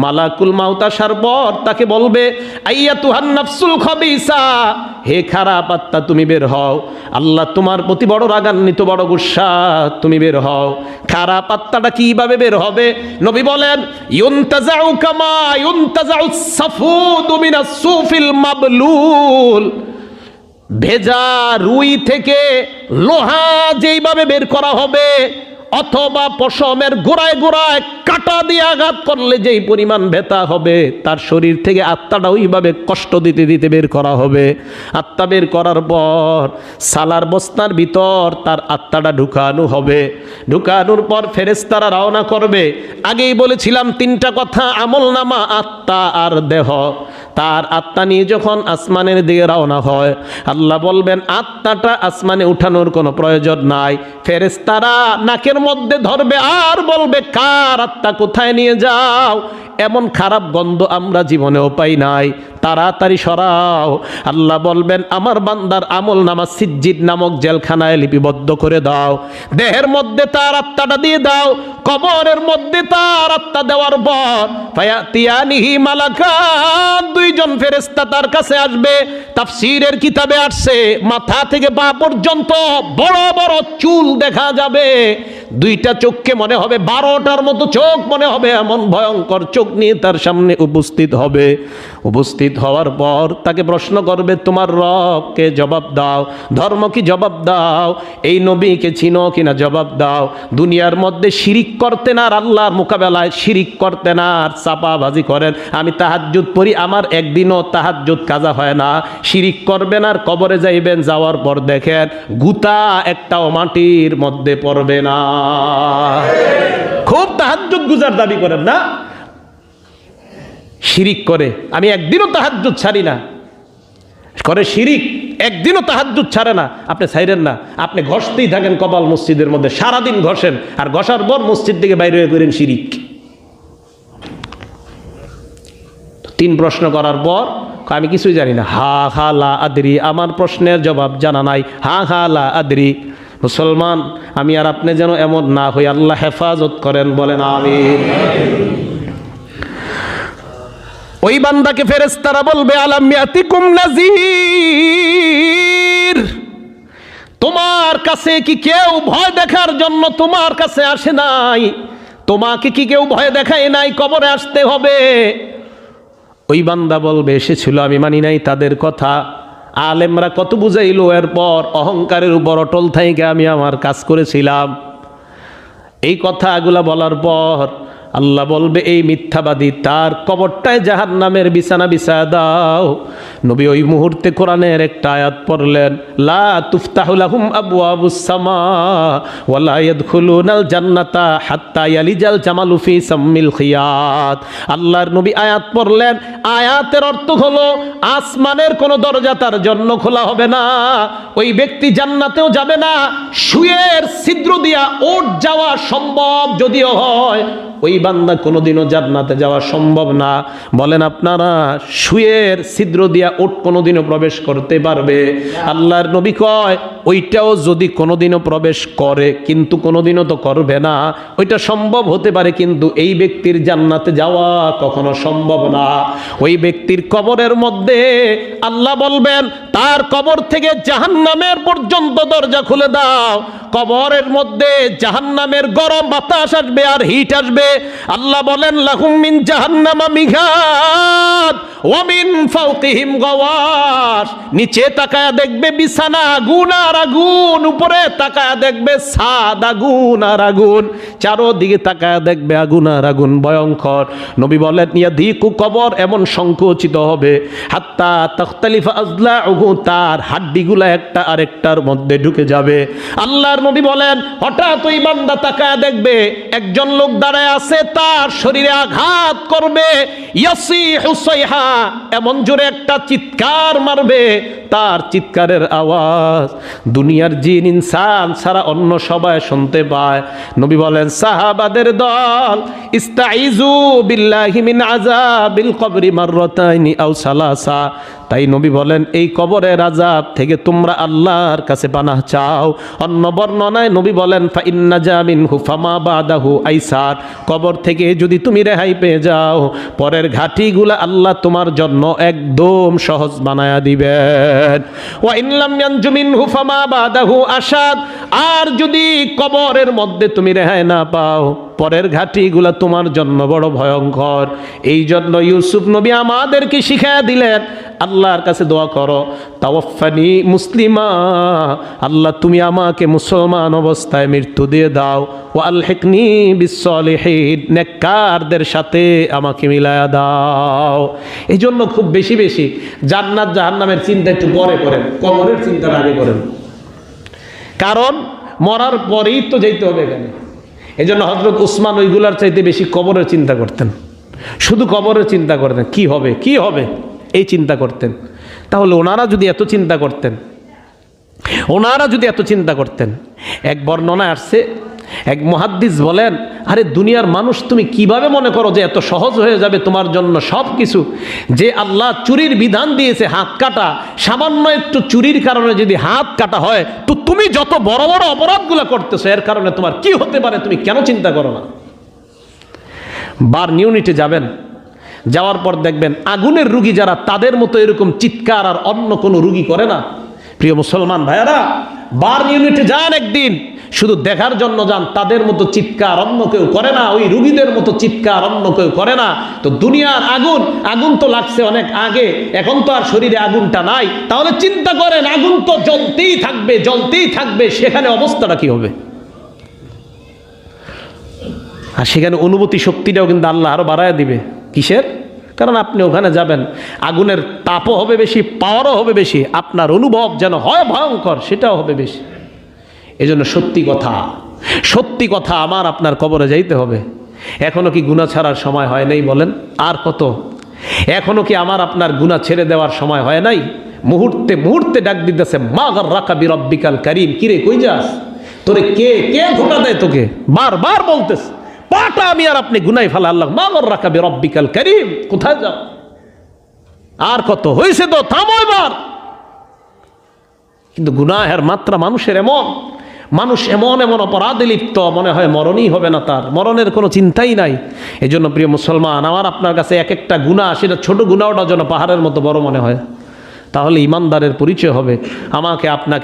মালাকুল মাউত আসার পর তাকে বলবে আইয়াতুহান নাফসুল খাবিসা, হে খারাপ আত্মা তুমি বের হও, আল্লাহ তোমার প্রতি বড় রাগান্বিত, বড় গুসা, তুমি বের হও। খারাপ আত্মাটা কিভাবে বের হবে? নবী বলেন ইউনতাজাউ কামা ইউনতাজাউ সাফুদু মিনাস সুফিল মাবলুল, ভেজা রুই থেকে লোহা যেইভাবে বের করা হবে, অথবা পশমের গোড়ায় গোড়ায় কাঁটা দিয়ে আঘাত করলে যেই পরিমাণ ব্যথা হবে, তার শরীর থেকে আত্মাটা ওইভাবে কষ্ট দিতে দিতে বের করা হবে। আত্মা বের করার পর সালার বস্তার ভিতর তার আত্মাটা ঢুকানো হবে। ঢুকানোর পর ফেরেশতারা রওনা করবে। আগেই বলেছিলাম তিনটা কথা, আমলনামা, আত্মা আর দেহ। তার আত্মা নিয়ে যখন আসমানের দিকে রওনা হয়, আল্লাহ বলবেন আত্মাটা আসমানে উঠানোর কোনো প্রয়োজন নাই। ফেরেশতারা নাকের মধ্যে ধরবে আর বলবে কার আত্মা কোথায় নিয়ে যাও? এমন খারাপ গন্ধ আমরা জীবনেও পাই নাই, তাড়াতাড়ি সরাও। আল্লাহ বলবেন আমার বান্দার আমল নামা সিজ্জিদ নামক জেলখানায় লিপিবদ্ধ করে দাও, দেহের মধ্যে তার আত্মাটা দিয়ে দাও। কবরের মধ্যে তার আত্মা দেওয়ার পর ফায়াতিয়ানিহি মালাকান, দুইজন ফেরেশতা তার কাছে আসবে। তাফসীরের কিতাবে আসছে মাথা থেকে পা পর্যন্ত বড় বড় চুল দেখা যাবে। দুইটা চোখকে মনে হবে 12টার মতো চোখ মনে হবে, এমন ভয়ঙ্কর চোখ নিয়ে তার সামনে উপস্থিত হবে। উপস্থিত হওয়ার পর তাকে প্রশ্ন করবে তোমার রবকে জবাব দাও, ধর্ম কি জবাব দাও, এই নবীকে চিনো কিনা জবাব দাও। দুনিয়ার মধ্যে শিরিক করতেন আর আল্লাহর মোকাবেলায় শিরিক করতেন আর চাপাবাজি করেন। আমি তাহাজ্জুদ পড়ি, আমার একদিনও তাহাজ্জুদ কাজা হয় না। শিরিক করবেন আর কবরে যাইবেন, যাওয়ার পর দেখেন গুতা একটাও মাটির মধ্যে পড়বে না। খুব তাহাজ্জুদ গুজার দাবি করেন না, শিরিক করে আমি একদিনও তাহাজ্জুদ ছাড়ি না, করে শিরিক, একদিনও তাহাজ্জুদ ছাড়ে না। আপনি ছাইরেন না, আপনি ঘষতেই থাকেন কপাল মসজিদের মধ্যে, সারাদিন ঘষেন, আর ঘষার পর মসজিদ থেকে বাইরে হয়ে করেন শিরিক। 3 প্রশ্ন করার পর আমি কিছুই জানি না, হা হা লা আদরি, আমার প্রশ্নের জবাব জানা নাই, হা হা লা আদরি। মুসলমান আমি আর আপনি যেন এমন না হই, আল্লাহ হেফাজত করেন, বলেন আমিন। ওই বান্দাকে ফেরেশতারা বলবে আলাম ইয়াতিকুম নাযীর, তোমার কাছে কি কেউ ভয় দেখার জন্য তোমার কাছে আসে নাই? তোমাকে কি কেউ ভয় দেখায় নাই কবরে আসতে হবে? ওই বান্দা বলবে এসেছিল, আমি মানি নাই তাদের কথা। আলেমরা কত বুঝাইলো, এরপর অহংকারের উপর অটল থেকে আমি আমার কাজ করেছিলাম। এই কথাগুলা বলার পর আল্লাহ বলবে এই মিথ্যাবাদী, তার কবরটায় জাহান্নামের বিছানা বিছায়া দাও। নবী ওই মুহূর্তে কোরআনের একটা আয়াত পড়লেন, লা তুফতাহু লাহুম আবওয়াবুস সামা ওয়ালা ইয়াদখুলুনাল জান্নাতা হাত্তা ইয়ালিজাল জামালু ফি সাম্মিল খিয়াত। আল্লাহর নবী আয়াত পড়লেন, আয়াতের অর্থ হলো আসমানের কোনো দরজা তার জন্য খোলা হবে না, ওই ব্যক্তি জান্নাতেও যাবে না। সুয়ের ছিদ্র দিয়া ওঠ যাওয়া সম্ভব যদিও হয়, ওই বান্দা কোনোদিনও জান্নাতে যাওয়া সম্ভব না। বলেন আপনারা সুয়ের ছিদ্র দিয়া ওট কোনোদিনও প্রবেশ করতে পারবে? আল্লাহর নবী কয় ওইটাও যদি কোনোদিনও প্রবেশ করে, কিন্তু কোনোদিনও তো করবে না, ওইটা সম্ভব হতে পারে, কিন্তু এই ব্যক্তির জান্নাতে যাওয়া কখনো সম্ভব না। ওই ব্যক্তির কবরের মধ্যে আল্লাহ বলবেন তার কবর থেকে জাহান্নামের পর্যন্ত দরজা খুলে দাও। কবরের মধ্যে জাহান্নামের গরম বাতাস আসবে আর হিট আসবে। আল্লাহ বলেন লাহুম মিন জাহান্নামা মিঘাত ওয়া মিন ফাওকিহিম গাওয়াশ, নিচে তাকায়া দেখবে বিছানা আগুন আর আগুন, উপরে তাকায়া দেখবে ছাদ আগুন আর আগুন, চারোদিকে তাকায়া দেখবে আগুন আর আগুন, ভয়ঙ্কর। নবী বলেন ইয়াদিকু, কবর এমন সংকুচিত হবে, হাত্তা তাখতালিফা আযলাউহু, তার হাড্ডিগুলা একটা আরেকটার মধ্যে ঢুকে যাবে। আল্লাহর নবী বলেন হঠাৎ ওই বান্দা তাকায়া দেখবে একজন লোক দাঁড়ায় আছে, তার শরীরে আঘাত করবে, ইয়াসিহু সাইহা, এমন জোরে একটা চিৎকার মারবে, তার চিৎকারের আওয়াজ দুনিয়ার জিন ইনসান ছাড়া অন্য সবাই শুনতে পায়। নবী বলেন সাহাবাদের দল ইস্তাইজু বিল্লাহি মিন আযাবিল কবরি মাররাতাইনি আও সালাসা, তাই নবী বলেন এই কবরের আযাব থেকে তোমরা আল্লাহর কাছে পানাহ চাও। অন্য বর্ণনায় নবী বলেন ফা ইন্না জামিনহু ফামা বাদাহু আইসার, কবর থেকে যদি তুমি রেহাই পেয়ে যাও পরের ঘাটিগুলা আল্লাহ তোমার জন্য একদম সহজ বানায়া দিবেন। ওয়া ইন লাম ইয়ানজু মিনহু ফামা বাদাহু আশাদ, আর যদি কবরের মধ্যে তুমি রেহাই না পাও পরের ঘাটিগুলা তোমার জন্য বড় ভয়ঙ্কর। এই জন্য ইউসুফ নবী আমাদেরকে শিখায়া দিলেন আল্লাহর কাছে দোয়া করো, তাওয়াফানি মুসলিমা, আল্লাহ তুমি আমাকে মুসলমান অবস্থায় মৃত্যু দিয়ে দাও, ওয়া আলহিকনি বিসসলিহিন, নেককারদের সাথে আমাকে মিলায়া দাও। এই জন্য খুব বেশি বেশি জান্নাত জাহান্নামের চিন্তা একটু পরে করেন, কবরের চিন্তাটা আগে করেন, কারণ মরার পরেই তো যেতে হবে এখানে। এই জন্য হযরত উসমান ওইগুলার চাইতে বেশি কবরের চিন্তা করতেন, শুধু কবরের চিন্তা করতেন, কি হবে কি হবে এই চিন্তা করতেন। তাহলে ওনারা যদি এত চিন্তা করতেন, এক বর্ণনা আসছে এক মুহাদ্দিস বলেন, আরে দুনিয়ার মানুষ তুমি কিভাবে মনে করো যে এত সহজ হয়ে যাবে তোমার জন্য সব কিছু? যে আল্লাহ চুরির বিধান দিয়েছে হাত কাটা, সামান্য একটু চুরির কারণে যদি হাত কাটা হয় তো তুমি যত বড় বড় অপরাধগুলো করতেছো এর কারণে তোমার কি হতে পারে তুমি কেন চিন্তা করো না? বার্ন ইউনিটে যাবেন, যাওয়ার পর দেখবেন আগুনের রুগী যারা তাদের মতো এরকম চিৎকার আর অন্য কোনো রুগী করে না। প্রিয় মুসলমান ভাইয়ারা, বার্ন ইউনিটে যান একদিন, শুধু দেখার জন্য যান, তাদের মতো চিৎকার অন্য কেউ করে না, ওই রুগীদের মতো চিৎকার অন্য কেউ করে না। তো দুনিয়ার আগুন তো লাগছে অনেক আগে, এখন তো আর শরীরে আগুনটা নাই, তাহলে চিন্তা করেন আগুন তো জ্বলতেই থাকবে, সেখানে অবস্থাটা কি হবে? আর সেখানে অনুভূতি শক্তিটাও কিন্তু আল্লাহ আরো বাড়ায় দিবে। কিসের? কারণ আপনি ওখানে যাবেন, আগুনের তাপও হবে বেশি, পাওয়ারও হবে বেশি, আপনার অনুভব যেন হয় ভয়ঙ্কর সেটাও হবে বেশি। এই জন্য সত্যি কথা আমার আপনার কবরে যাইতে হবে। এখনো কি গুনাহ ছাড়ার সময় হয় নাই বলেন? আর কত? এখনো কি আমার আপনার গুনাহ ছেড়ে দেওয়ার সময় হয় নাই? মুহূর্তে ডাক দিতেছে মা গাররাকা বিরব্বিকাল কারীম, কিরে কই যাস? তোরে কে ধোঁকা দেয় তোকে? বারবার বলতেছে পাটা আমি আর আপনি গুনাই ফেলা, আল্লাহ মা গাররাকা বিরব্বিকাল কারীম, কোথায় যাও? আর কত হয়েছে তো, থামো এবার। কিন্তু গুনাহের মাত্রা মানুষ এমন অপরাধে লিপ্ত, মনে হয় মরণই হবে না, তার মরণের কোনো চিন্তাই নাই। এই জন্য প্রিয় মুসলমান, আমার আপনার কাছে এক একটা গুনাহ, সেটা ছোট গুনাহটা যেন পাহাড়ের মতো বড় মনে হয়, তাহলে ইমানদারের পরিচয় হবে। আমাকে আপনাকে